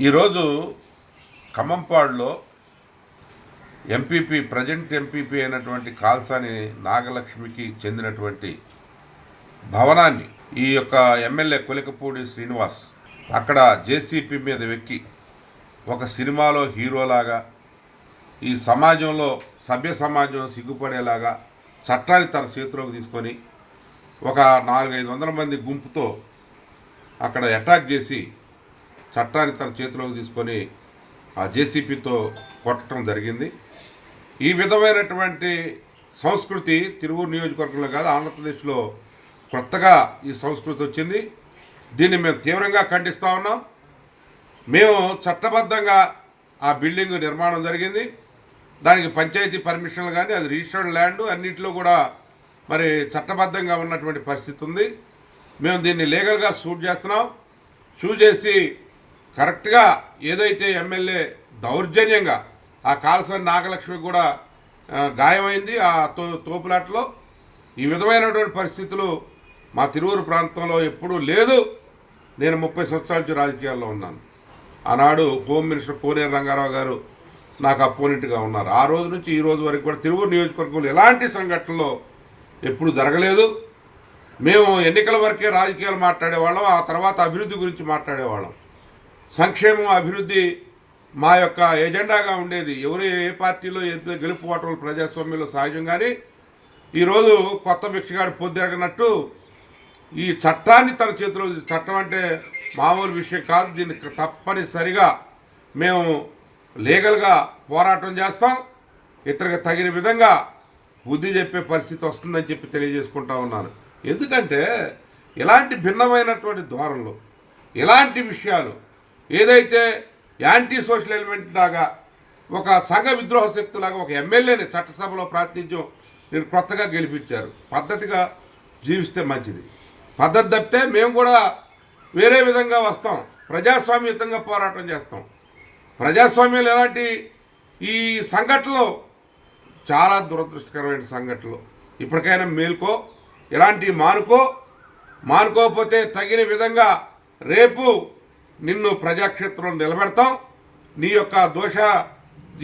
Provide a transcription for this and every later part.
ఈరోజు ఖమ్మంపాడులో MPP present MPP అయినటువంటి కాల్సాని నాగలక్ష్మికి చెందినటువంటి భవనాన్ని ఈ యొక్క ఎమ్మెల్యే కొలికపూడి శ్రీనివాస్ అక్కడ జేసీపీ మీద వెక్కి ఒక సినిమాలో హీరోలాగా ఈ సమాజంలో సభ్య సమాజం సిగ్గుపడేలాగా చట్టాన్ని తన చేతిలోకి తీసుకొని ఒక 400-500 మంది గుంపుతో అక్కడ అటాక్ చేసి చట్టాన్ని తన చేతిలోకి తీసుకొని ఆ జేసీపీతో కొట్టడం జరిగింది. ఈ విధమైనటువంటి సంస్కృతి తిరువూరు నియోజకవర్గంలో కాదు, ఆంధ్రప్రదేశ్లో కొత్తగా ఈ సంస్కృతి వచ్చింది. దీన్ని మేము తీవ్రంగా ఖండిస్తూ ఉన్నాం. మేము చట్టబద్ధంగా ఆ బిల్డింగ్ నిర్మాణం జరిగింది. దానికి పంచాయతీ పర్మిషన్లు కానీ అది రిజిస్టర్డ్ ల్యాండ్ అన్నింటిలో కూడా మరి చట్టబద్ధంగా ఉన్నటువంటి పరిస్థితి ఉంది. మేము దీన్ని లీగల్గా షూట్ చేస్తున్నాం. షూట్ చేసి కరెక్ట్గా ఏదైతే ఎమ్మెల్యే దౌర్జన్యంగా ఆ కాల్సాని నాగలక్ష్మికి కూడా గాయమైంది ఆ తోపులాట్లో. ఈ విధమైనటువంటి పరిస్థితులు మా తిరువూరు ప్రాంతంలో ఎప్పుడూ లేదు. నేను 30 సంవత్సరాల నుంచి రాజకీయాల్లో ఉన్నాను. ఆనాడు హోమ్ మినిస్టర్ కోనేరు రంగారావు గారు నాకు అపోనెంట్గా ఉన్నారు. ఆ రోజు నుంచి ఈ రోజు వరకు కూడా తిరువూరు నియోజకవర్గంలో ఎలాంటి సంఘటనలో ఎప్పుడు జరగలేదు. మేము ఎన్నికల వరకే రాజకీయాలు మాట్లాడేవాళ్ళం, ఆ తర్వాత అభివృద్ధి గురించి మాట్లాడేవాళ్ళం. సంక్షేమం అభివృద్ధి మా యొక్క ఎజెండాగా ఉండేది. ఎవరు ఏ పార్టీలో గెలుపుకోవటం ప్రజాస్వామ్యంలో సహజం. కానీ ఈరోజు కొత్త భిక్షగాడు పొద్దురగనట్టు ఈ చట్టాన్ని తన చేతిలో, చట్టం అంటే మామూలు విషయం కాదు. దీనికి తప్పనిసరిగా మేము లీగల్గా పోరాటం చేస్తాం. ఇతనికి తగిన విధంగా బుద్ధి చెప్పే పరిస్థితి వస్తుందని చెప్పి తెలియజేసుకుంటా ఉన్నాను. ఎందుకంటే ఇలాంటి భిన్నమైనటువంటి ధోరణులు, ఇలాంటి విషయాలు ఏదైతే యాంటీ సోషల్ ఎలిమెంట్ లాగా ఒక సంఘ విద్రోహ శక్తులాగా ఒక ఎమ్మెల్యేని చట్టసభలో ప్రాతినిధ్యం నేను కొత్తగా గెలిపించారు. పద్ధతిగా జీవిస్తే మంచిది. పద్ధతి తప్పితే మేము కూడా వేరే విధంగా వస్తాం. ప్రజాస్వామ్యయుతంగా పోరాటం చేస్తాం. ప్రజాస్వామ్యంలో ఎలాంటి ఈ సంఘటనలు చాలా దురదృష్టకరమైన సంఘటనలు. ఇప్పటికైనా మేల్కో, ఇలాంటివి మానుకోకపోతే తగిన విధంగా రేపు నిన్ను ప్రజాక్షేత్రంలో నిలబెడతాం. నీ యొక్క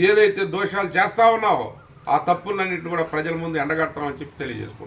ఏదైతే దోషాలు చేస్తా ఉన్నావో ఆ తప్పులన్నింటినీ కూడా ప్రజల ముందు ఎండగడతామని చెప్పి తెలియజేసుకుంటాం.